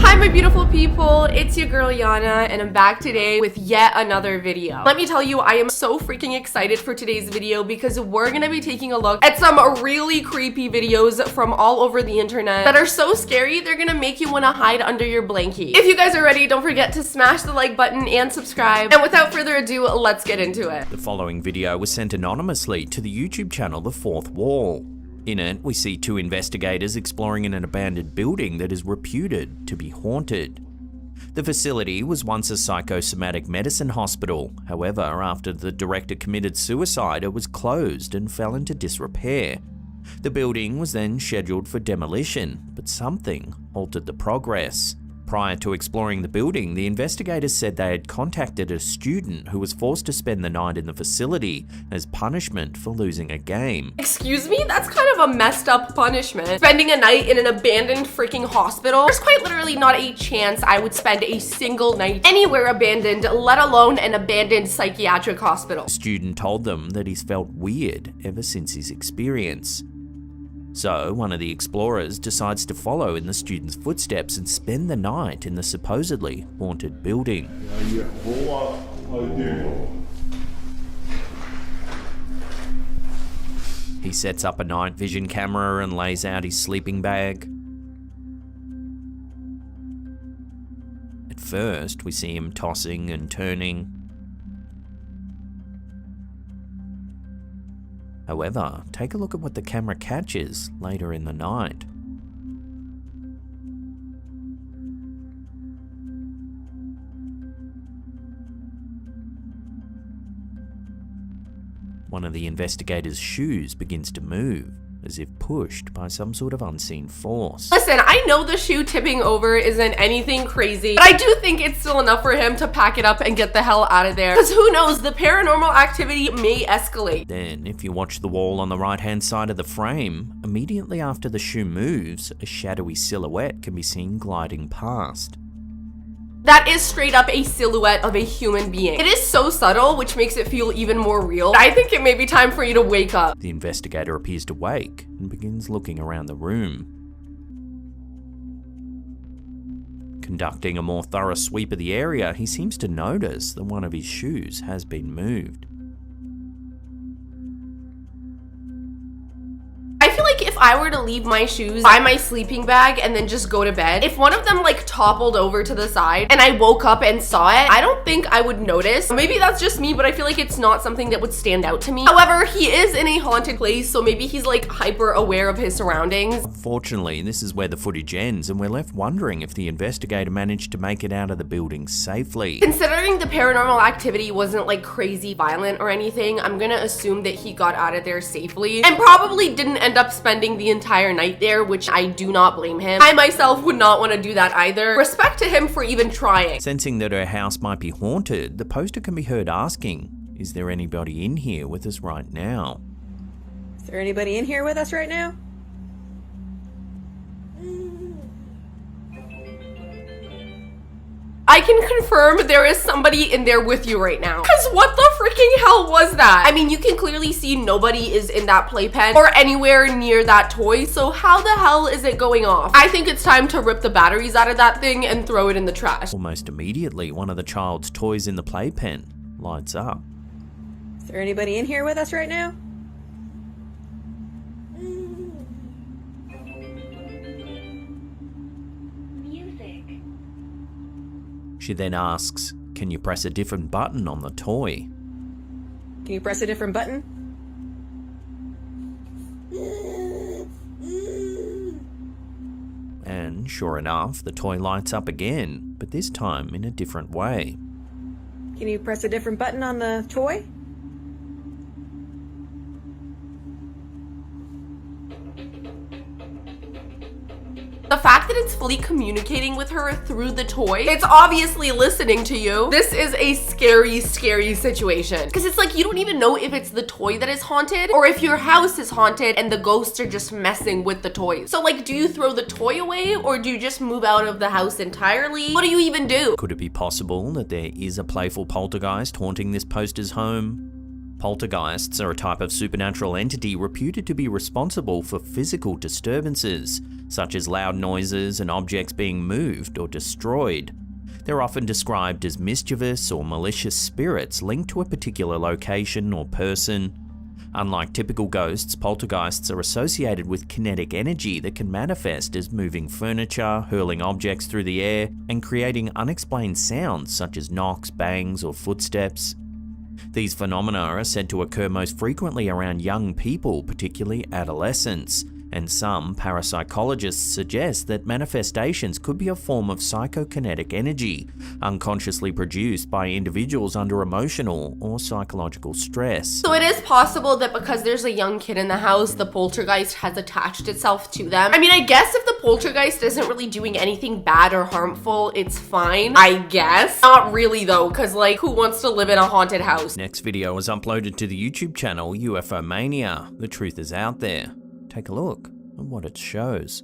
Hi my beautiful people, it's your girl Yana and I'm back today with yet another video. Let me tell you, I am so freaking excited for today's video because we're gonna be taking a look at some really creepy videos from all over the internet that are so scary they're gonna make you wanna hide under your blankie. If you guys are ready, don't forget to smash the like button and subscribe. And without further ado, let's get into it. The following video was sent anonymously to the YouTube channel The Fourth Wall. In it, we see two investigators exploring in an abandoned building that is reputed to be haunted. The facility was once a psychosomatic medicine hospital. However, after the director committed suicide, it was closed and fell into disrepair. The building was then scheduled for demolition, but something halted the progress. Prior to exploring the building, the investigators said they had contacted a student who was forced to spend the night in the facility as punishment for losing a game. Excuse me? That's kind of a messed up punishment. Spending a night in an abandoned freaking hospital? There's quite literally not a chance I would spend a single night anywhere abandoned, let alone an abandoned psychiatric hospital. The student told them that he's felt weird ever since his experience. So, one of the explorers decides to follow in the student's footsteps and spend the night in the supposedly haunted building. He sets up a night vision camera and lays out his sleeping bag. At first, we see him tossing and turning. However, take a look at what the camera catches later in the night. One of the investigators' shoes begins to move, as if pushed by some sort of unseen force. Listen, I know the shoe tipping over isn't anything crazy, but I do think it's still enough for him to pack it up and get the hell out of there. Because who knows, the paranormal activity may escalate. Then, if you watch the wall on the right-hand side of the frame, immediately after the shoe moves, a shadowy silhouette can be seen gliding past. That is straight up a silhouette of a human being. It is so subtle, which makes it feel even more real. I think it may be time for you to wake up. The investigator appears to wake and begins looking around the room. Conducting a more thorough sweep of the area, he seems to notice that one of his shoes has been moved. If I were to leave my shoes by my sleeping bag and then just go to bed, if one of them like toppled over to the side and I woke up and saw it, I don't think I would notice. Maybe that's just me, but I feel like it's not something that would stand out to me. However, he is in a haunted place, so maybe he's like hyper aware of his surroundings. Unfortunately, this is where the footage ends and we're left wondering if the investigator managed to make it out of the building safely. Considering the paranormal activity wasn't like crazy violent or anything, I'm gonna assume that he got out of there safely and probably didn't end up spending the entire night there, which I do not blame him. I myself would not want to do that either. Respect to him for even trying. Sensing that her house might be haunted, the poster can be heard asking, "Is there anybody in here with us right now?" Is there anybody in here with us right now? I can confirm there is somebody in there with you right now. Cause what the freaking hell was that? I mean, you can clearly see nobody is in that playpen or anywhere near that toy, so how the hell is it going off? I think it's time to rip the batteries out of that thing and throw it in the trash. Almost immediately, one of the child's toys in the playpen lights up. Is there anybody in here with us right now? She then asks, "Can you press a different button on the toy?" Can you press a different button? And sure enough, the toy lights up again, but this time in a different way. Can you press a different button on the toy? The fact that it's fully communicating with her through the toy, it's obviously listening to you. This is a scary, scary situation. Because it's like you don't even know if it's the toy that is haunted or if your house is haunted and the ghosts are just messing with the toys. So like, do you throw the toy away or do you just move out of the house entirely? What do you even do? Could it be possible that there is a playful poltergeist haunting this poster's home? Poltergeists are a type of supernatural entity reputed to be responsible for physical disturbances, such as loud noises and objects being moved or destroyed. They're often described as mischievous or malicious spirits linked to a particular location or person. Unlike typical ghosts, poltergeists are associated with kinetic energy that can manifest as moving furniture, hurling objects through the air, and creating unexplained sounds such as knocks, bangs, or footsteps. These phenomena are said to occur most frequently around young people, particularly adolescents, and some parapsychologists suggest that manifestations could be a form of psychokinetic energy, unconsciously produced by individuals under emotional or psychological stress. So it is possible that because there's a young kid in the house, the poltergeist has attached itself to them. I mean, I guess if the poltergeist isn't really doing anything bad or harmful, it's fine, I guess. Not really though, because like, who wants to live in a haunted house? Next video is uploaded to the YouTube channel UFO Mania. The truth is out there. Take a look at what it shows.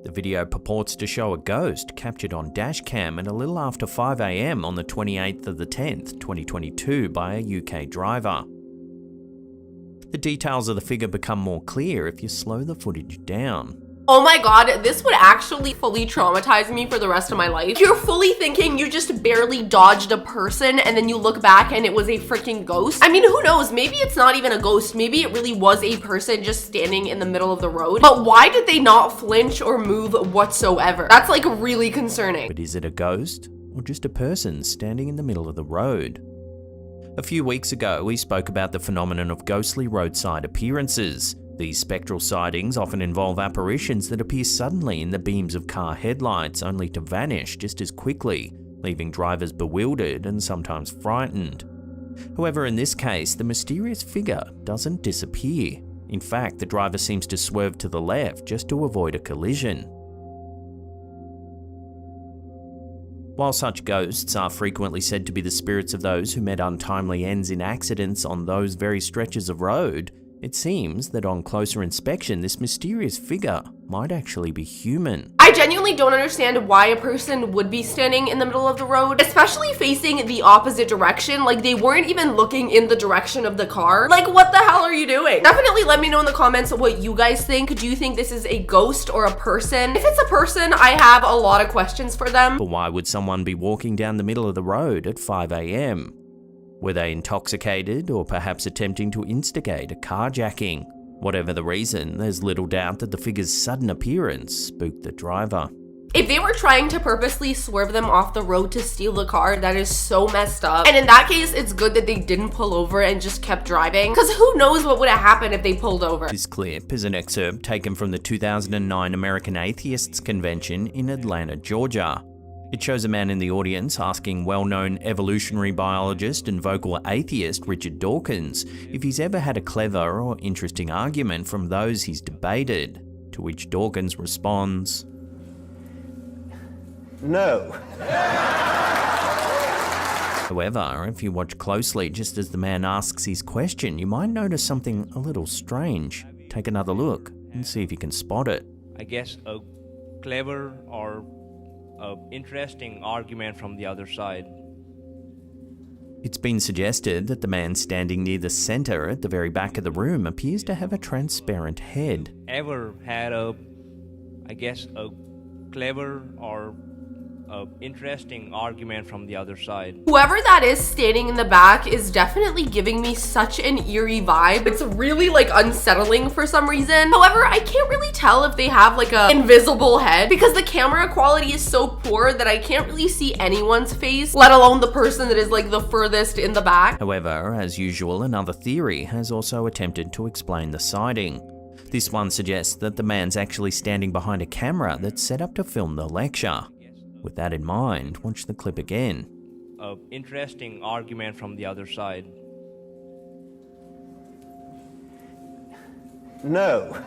The video purports to show a ghost captured on dashcam at a little after 5 AM on the 28th of the 10th, 2022 by a UK driver. The details of the figure become more clear if you slow the footage down. Oh my god, this would actually fully traumatize me for the rest of my life. You're fully thinking you just barely dodged a person and then you look back and it was a freaking ghost. I mean, who knows? Maybe it's not even a ghost. Maybe it really was a person just standing in the middle of the road. But why did they not flinch or move whatsoever? That's like really concerning. But is it a ghost or just a person standing in the middle of the road? A few weeks ago, we spoke about the phenomenon of ghostly roadside appearances. These spectral sightings often involve apparitions that appear suddenly in the beams of car headlights only to vanish just as quickly, leaving drivers bewildered and sometimes frightened. However, in this case, the mysterious figure doesn't disappear. In fact, the driver seems to swerve to the left just to avoid a collision. While such ghosts are frequently said to be the spirits of those who met untimely ends in accidents on those very stretches of road, it seems that on closer inspection, this mysterious figure might actually be human. I genuinely don't understand why a person would be standing in the middle of the road, especially facing the opposite direction. Like, they weren't even looking in the direction of the car. Like, what the hell are you doing? Definitely let me know in the comments what you guys think. Do you think this is a ghost or a person? If it's a person, I have a lot of questions for them. But why would someone be walking down the middle of the road at 5 AM? Were they intoxicated or perhaps attempting to instigate a carjacking? Whatever the reason, there's little doubt that the figure's sudden appearance spooked the driver. If they were trying to purposely swerve them off the road to steal the car, that is so messed up. And in that case, it's good that they didn't pull over and just kept driving, because who knows what would have happened if they pulled over. This clip is an excerpt taken from the 2009 American Atheists Convention in Atlanta, Georgia. It shows a man in the audience asking well-known evolutionary biologist and vocal atheist Richard Dawkins if he's ever had a clever or interesting argument from those he's debated, to which Dawkins responds, "No." However, if you watch closely just as the man asks his question, you might notice something a little strange. Take another look and see if you can spot it. I guess a clever or interesting argument from the other side. It's been suggested that the man standing near the center at the very back of the room appears to have a transparent head. Ever had a clever or interesting argument from the other side. Whoever that is standing in the back is definitely giving me such an eerie vibe. It's really like unsettling for some reason. However, I can't really tell if they have like a invisible head because the camera quality is so poor that I can't really see anyone's face, let alone the person that is like the furthest in the back. However, as usual, another theory has also attempted to explain the sighting. This one suggests that the man's actually standing behind a camera that's set up to film the lecture. With that in mind, watch the clip again. An interesting argument from the other side. No.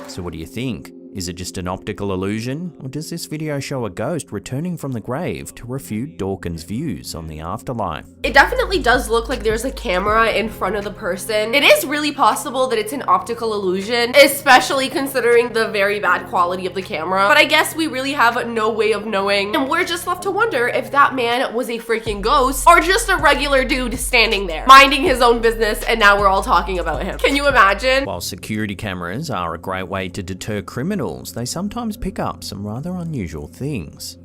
So what do you think? Is it just an optical illusion, or does this video show a ghost returning from the grave to refute Dawkins' views on the afterlife? It definitely does look like there's a camera in front of the person. It is really possible that it's an optical illusion, especially considering the very bad quality of the camera. But I guess we really have no way of knowing, and we're just left to wonder if that man was a freaking ghost or just a regular dude standing there, minding his own business, and now we're all talking about him. Can you imagine? While security cameras are a great way to deter criminals, they sometimes pick up some rather unusual things.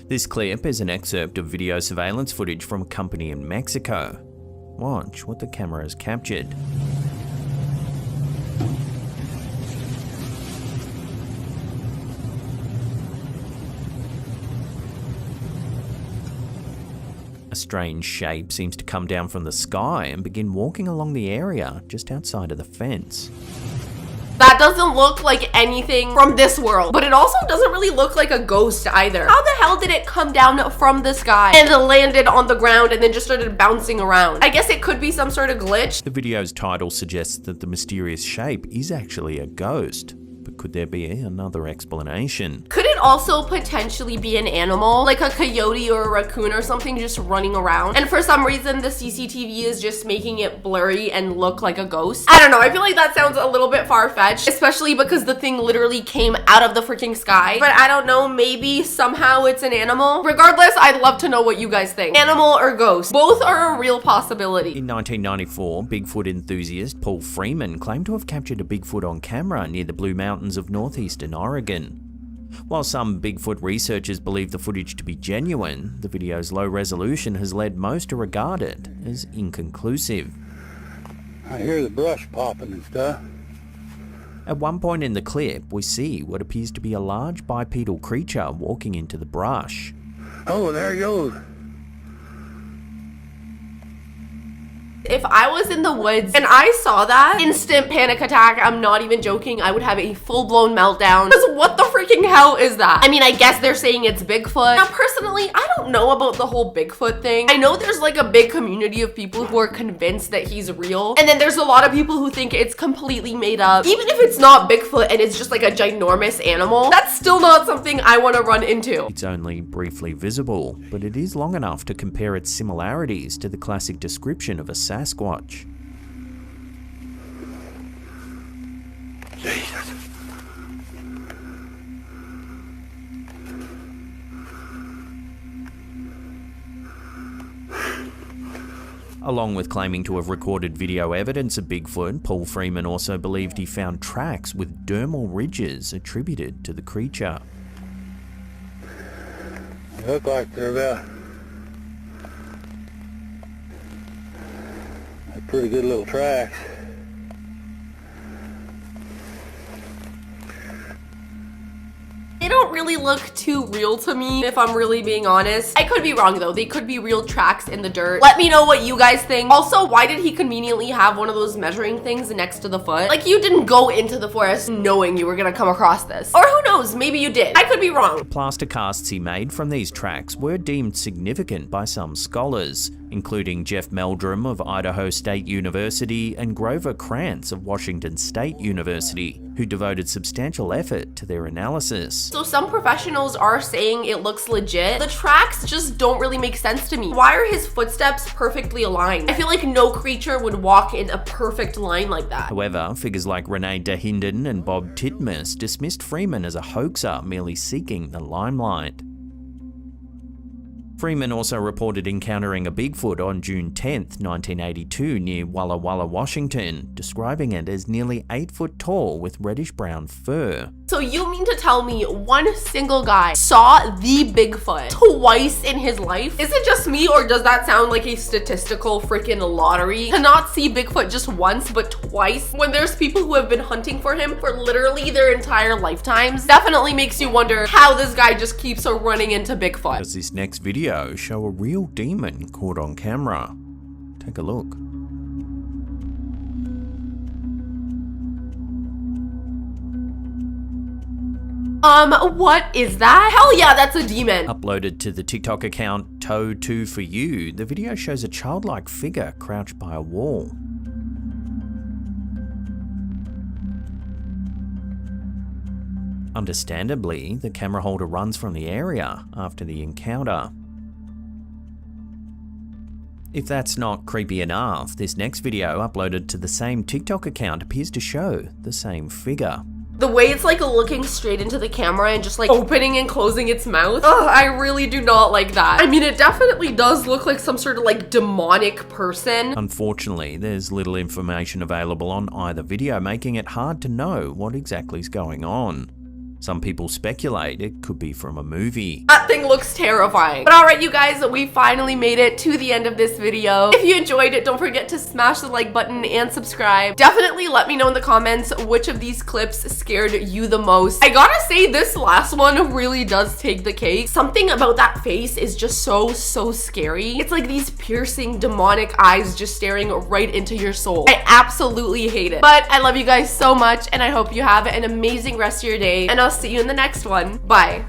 This clip is an excerpt of video surveillance footage from a company in Mexico. Watch what the camera has captured. A strange shape seems to come down from the sky and begin walking along the area just outside of the fence. That doesn't look like anything from this world, but it also doesn't really look like a ghost either. How the hell did it come down from the sky and landed on the ground and then just started bouncing around? I guess it could be some sort of glitch. The video's title suggests that the mysterious shape is actually a ghost. But could there be another explanation? Could it also potentially be an animal, like a coyote or a raccoon or something just running around? And for some reason, the CCTV is just making it blurry and look like a ghost. I don't know, I feel like that sounds a little bit far-fetched, especially because the thing literally came out of the freaking sky. But I don't know, maybe somehow it's an animal? Regardless, I'd love to know what you guys think. Animal or ghost? Both are a real possibility. In 1994, Bigfoot enthusiast Paul Freeman claimed to have captured a Bigfoot on camera near the Blue Mountains of northeastern Oregon. While some Bigfoot researchers believe the footage to be genuine, the video's low resolution has led most to regard it as inconclusive. I hear the brush popping and stuff. At one point in the clip, we see what appears to be a large bipedal creature walking into the brush. Oh, there he goes. If I was in the woods and I saw that, instant panic attack, I'm not even joking, I would have a full-blown meltdown. Because what the freaking hell is that? I mean, I guess they're saying it's Bigfoot. Now, personally, I don't know about the whole Bigfoot thing. I know there's like a big community of people who are convinced that he's real. And then there's a lot of people who think it's completely made up. Even if it's not Bigfoot and it's just like a ginormous animal, that's still not something I want to run into. It's only briefly visible, but it is long enough to compare its similarities to the classic description of a Sasquatch. Jesus. Along with claiming to have recorded video evidence of Bigfoot, Paul Freeman also believed he found tracks with dermal ridges attributed to the creature. They look like they're about pretty good little tracks. They don't really look too real to me, if I'm really being honest. I could be wrong though. They could be real tracks in the dirt. Let me know what you guys think. Also, why did he conveniently have one of those measuring things next to the foot? Like, you didn't go into the forest knowing you were gonna come across this. Or who knows, maybe you did. I could be wrong. The plaster casts he made from these tracks were deemed significant by some scholars, including Jeff Meldrum of Idaho State University and Grover Krantz of Washington State University, who devoted substantial effort to their analysis. So some professionals are saying it looks legit. The tracks just don't really make sense to me. Why are his footsteps perfectly aligned? I feel like no creature would walk in a perfect line like that. However, figures like Renee Dahinden and Bob Titmus dismissed Freeman as a hoaxer merely seeking the limelight. Freeman also reported encountering a Bigfoot on June 10th, 1982 near Walla Walla, Washington, describing it as nearly 8 foot tall with reddish-brown fur. So you mean to tell me one single guy saw the Bigfoot twice in his life? Is it just me, or does that sound like a statistical freaking lottery? To not see Bigfoot just once but twice when there's people who have been hunting for him for literally their entire lifetimes definitely makes you wonder how this guy just keeps running into Bigfoot. Does this next video show a real demon caught on camera? Take a look. What is that? Hell yeah, that's a demon. Uploaded to the TikTok account Toe2For You, the video shows a childlike figure crouched by a wall. Understandably, the camera holder runs from the area after the encounter. If that's not creepy enough, this next video uploaded to the same TikTok account appears to show the same figure. The way it's like looking straight into the camera and just like opening and closing its mouth. Ugh, I really do not like that. I mean, it definitely does look like some sort of like demonic person. Unfortunately, there's little information available on either video, making it hard to know what exactly is going on. Some people speculate it could be from a movie. That thing looks terrifying. But alright, you guys, we finally made it to the end of this video. If you enjoyed it, don't forget to smash the like button and subscribe. Definitely let me know in the comments which of these clips scared you the most. I gotta say, this last one really does take the cake. Something about that face is just so scary. It's like these piercing demonic eyes just staring right into your soul. I absolutely hate it. But I love you guys so much, and I hope you have an amazing rest of your day, and I'll see you in the next one. Bye.